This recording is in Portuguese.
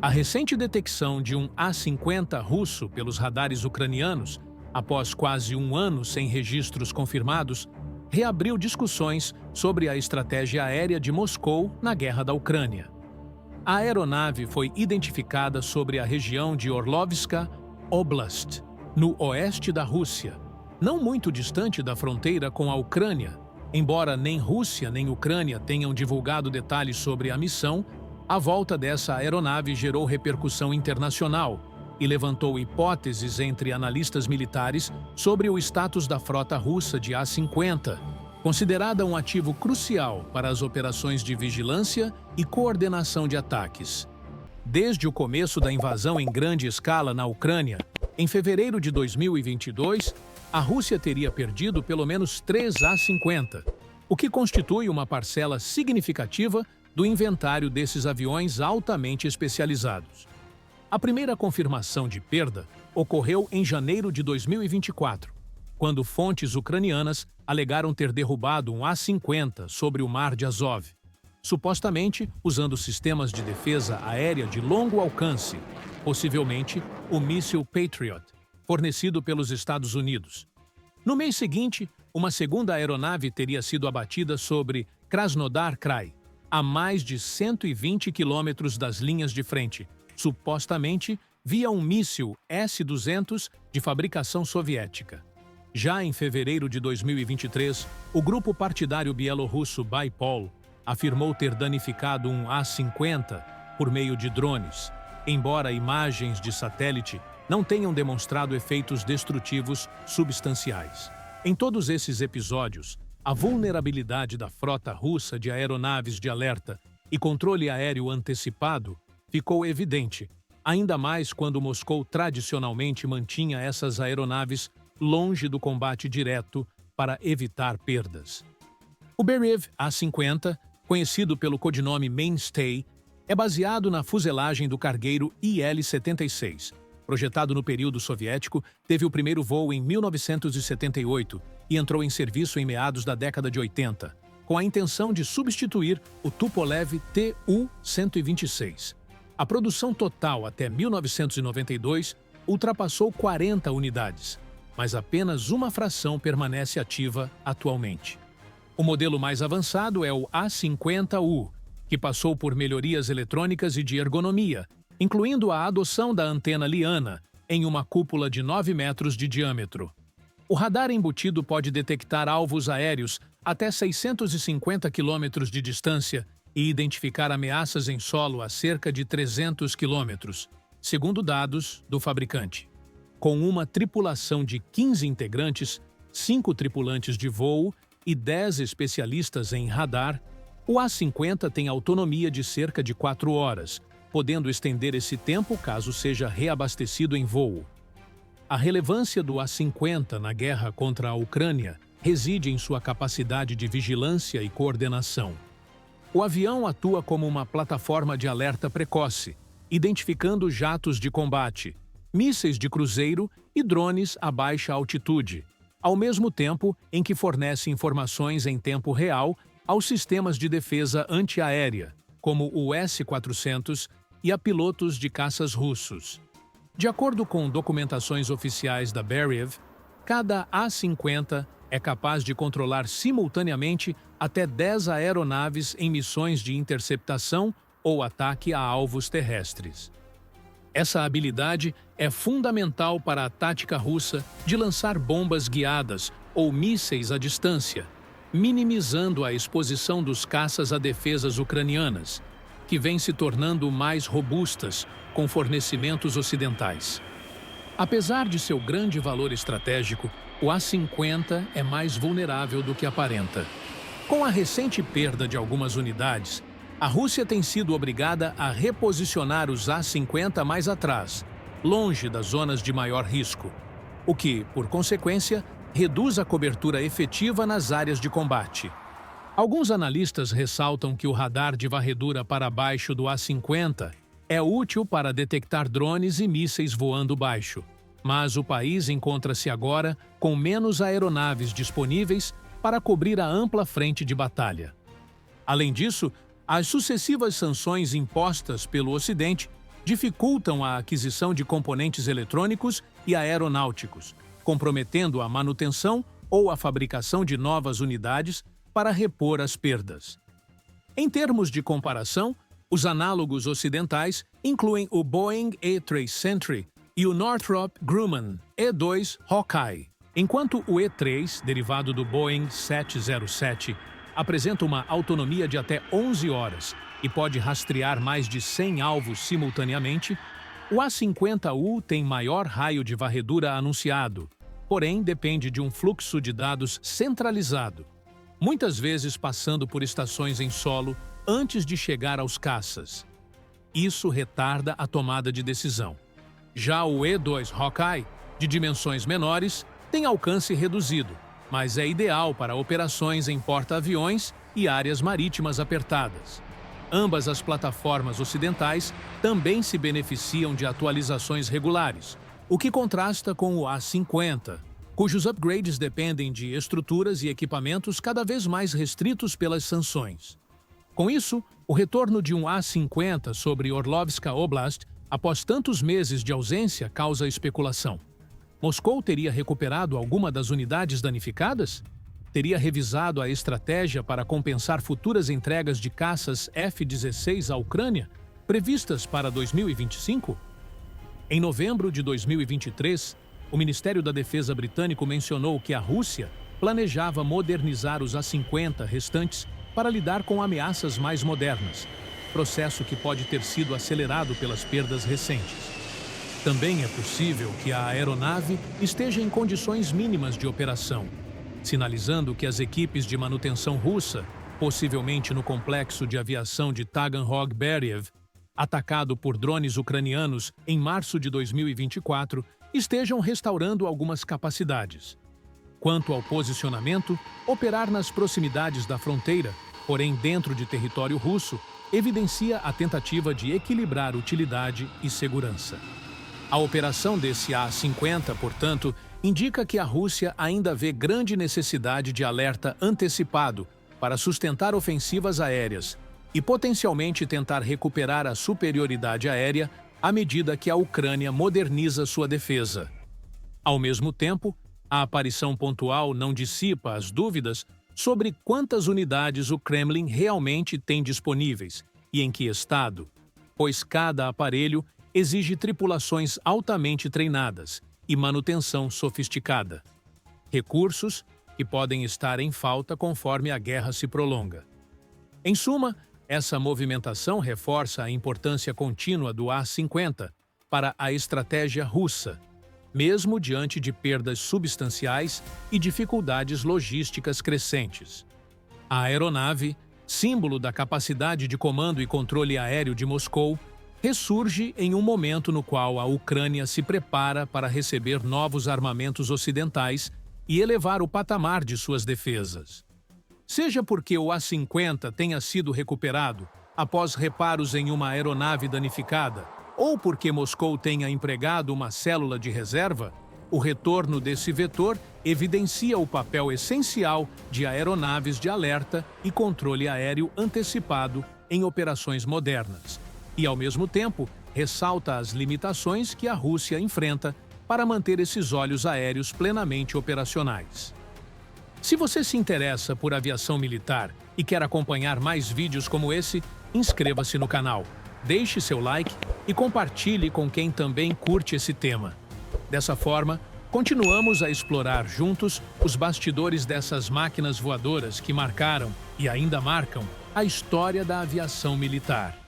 A recente detecção de um A-50 russo pelos radares ucranianos, após quase um ano sem registros confirmados, reabriu discussões sobre a estratégia aérea de Moscou na guerra da Ucrânia. A aeronave foi identificada sobre a região de Orlovska Oblast, no oeste da Rússia, não muito distante da fronteira com a Ucrânia. Embora nem Rússia nem Ucrânia tenham divulgado detalhes sobre a missão, a volta dessa aeronave gerou repercussão internacional e levantou hipóteses entre analistas militares sobre o status da frota russa de A-50, considerada um ativo crucial para as operações de vigilância e coordenação de ataques. Desde o começo da invasão em grande escala na Ucrânia, em fevereiro de 2022, a Rússia teria perdido pelo menos 3 A-50, o que constitui uma parcela significativa do inventário desses aviões altamente especializados. A primeira confirmação de perda ocorreu em janeiro de 2024, quando fontes ucranianas alegaram ter derrubado um A-50 sobre o Mar de Azov, supostamente usando sistemas de defesa aérea de longo alcance, possivelmente o míssil Patriot, fornecido pelos Estados Unidos. No mês seguinte, uma segunda aeronave teria sido abatida sobre Krasnodar Krai, a mais de 120 quilômetros das linhas de frente, supostamente via um míssil S-200 de fabricação soviética. Já em fevereiro de 2023, o grupo partidário bielorrusso Baipol afirmou ter danificado um A-50 por meio de drones, embora imagens de satélite não tenham demonstrado efeitos destrutivos substanciais. Em todos esses episódios, a vulnerabilidade da frota russa de aeronaves de alerta e controle aéreo antecipado ficou evidente, ainda mais quando Moscou tradicionalmente mantinha essas aeronaves longe do combate direto para evitar perdas. O Berev A-50, conhecido pelo codinome Mainstay, é baseado na fuselagem do cargueiro Il-76. Projetado no período soviético, teve o primeiro voo em 1978 e entrou em serviço em meados da década de 80, com a intenção de substituir o Tupolev Tu-126. A produção total até 1992 ultrapassou 40 unidades, mas apenas uma fração permanece ativa atualmente. O modelo mais avançado é o A-50U, que passou por melhorias eletrônicas e de ergonomia, incluindo a adoção da antena Liana em uma cúpula de 9 metros de diâmetro. O radar embutido pode detectar alvos aéreos até 650 quilômetros de distância e identificar ameaças em solo a cerca de 300 quilômetros, segundo dados do fabricante. Com uma tripulação de 15 integrantes, 5 tripulantes de voo e 10 especialistas em radar, o A-50 tem autonomia de cerca de 4 horas, podendo estender esse tempo caso seja reabastecido em voo. A relevância do A-50 na guerra contra a Ucrânia reside em sua capacidade de vigilância e coordenação. O avião atua como uma plataforma de alerta precoce, identificando jatos de combate, mísseis de cruzeiro e drones a baixa altitude, ao mesmo tempo em que fornece informações em tempo real aos sistemas de defesa antiaérea, como o S-400 e a pilotos de caças russos. De acordo com documentações oficiais da Berev, cada A-50 é capaz de controlar simultaneamente até 10 aeronaves em missões de interceptação ou ataque a alvos terrestres. Essa habilidade é fundamental para a tática russa de lançar bombas guiadas ou mísseis à distância, minimizando a exposição dos caças a defesas ucranianas, que vêm se tornando mais robustas com fornecimentos ocidentais. Apesar de seu grande valor estratégico, o A-50 é mais vulnerável do que aparenta. Com a recente perda de algumas unidades, a Rússia tem sido obrigada a reposicionar os A-50 mais atrás, longe das zonas de maior risco, o que, por consequência, reduz a cobertura efetiva nas áreas de combate. Alguns analistas ressaltam que o radar de varredura para baixo do A-50 é útil para detectar drones e mísseis voando baixo, mas o país encontra-se agora com menos aeronaves disponíveis para cobrir a ampla frente de batalha. Além disso, as sucessivas sanções impostas pelo Ocidente dificultam a aquisição de componentes eletrônicos e aeronáuticos, comprometendo a manutenção ou a fabricação de novas unidades para repor as perdas. Em termos de comparação, os análogos ocidentais incluem o Boeing E-3 Sentry e o Northrop Grumman E-2 Hawkeye, enquanto o E-3, derivado do Boeing 707, apresenta uma autonomia de até 11 horas e pode rastrear mais de 100 alvos simultaneamente. O A-50U tem maior raio de varredura anunciado, porém depende de um fluxo de dados centralizado, muitas vezes passando por estações em solo antes de chegar aos caças. Isso retarda a tomada de decisão. Já o E-2 Hawkeye, de dimensões menores, tem alcance reduzido, mas é ideal para operações em porta-aviões e áreas marítimas apertadas. Ambas as plataformas ocidentais também se beneficiam de atualizações regulares, o que contrasta com o A-50, cujos upgrades dependem de estruturas e equipamentos cada vez mais restritos pelas sanções. Com isso, o retorno de um A-50 sobre Orlovska Oblast, após tantos meses de ausência, causa especulação. Moscou teria recuperado alguma das unidades danificadas? Teria revisado a estratégia para compensar futuras entregas de caças F-16 à Ucrânia, previstas para 2025? Em novembro de 2023, o Ministério da Defesa britânico mencionou que a Rússia planejava modernizar os A-50 restantes para lidar com ameaças mais modernas, processo que pode ter sido acelerado pelas perdas recentes. Também é possível que a aeronave esteja em condições mínimas de operação, sinalizando que as equipes de manutenção russa, possivelmente no complexo de aviação de Taganrog-Beriev, atacado por drones ucranianos em março de 2024, estejam restaurando algumas capacidades. Quanto ao posicionamento, operar nas proximidades da fronteira, porém dentro de território russo, evidencia a tentativa de equilibrar utilidade e segurança. A operação desse A-50, portanto, indica que a Rússia ainda vê grande necessidade de alerta antecipado para sustentar ofensivas aéreas e potencialmente tentar recuperar a superioridade aérea à medida que a Ucrânia moderniza sua defesa. Ao mesmo tempo, a aparição pontual não dissipa as dúvidas sobre quantas unidades o Kremlin realmente tem disponíveis e em que estado, pois cada aparelho exige tripulações altamente treinadas e manutenção sofisticada. Recursos que podem estar em falta conforme a guerra se prolonga. Em suma, essa movimentação reforça a importância contínua do A-50 para a estratégia russa, mesmo diante de perdas substanciais e dificuldades logísticas crescentes. A aeronave, símbolo da capacidade de comando e controle aéreo de Moscou, ressurge em um momento no qual a Ucrânia se prepara para receber novos armamentos ocidentais e elevar o patamar de suas defesas. Seja porque o A-50 tenha sido recuperado após reparos em uma aeronave danificada, ou porque Moscou tenha empregado uma célula de reserva, o retorno desse vetor evidencia o papel essencial de aeronaves de alerta e controle aéreo antecipado em operações modernas, e, ao mesmo tempo, ressalta as limitações que a Rússia enfrenta para manter esses olhos aéreos plenamente operacionais. Se você se interessa por aviação militar e quer acompanhar mais vídeos como esse, inscreva-se no canal, deixe seu like e compartilhe com quem também curte esse tema. Dessa forma, continuamos a explorar juntos os bastidores dessas máquinas voadoras que marcaram e ainda marcam a história da aviação militar.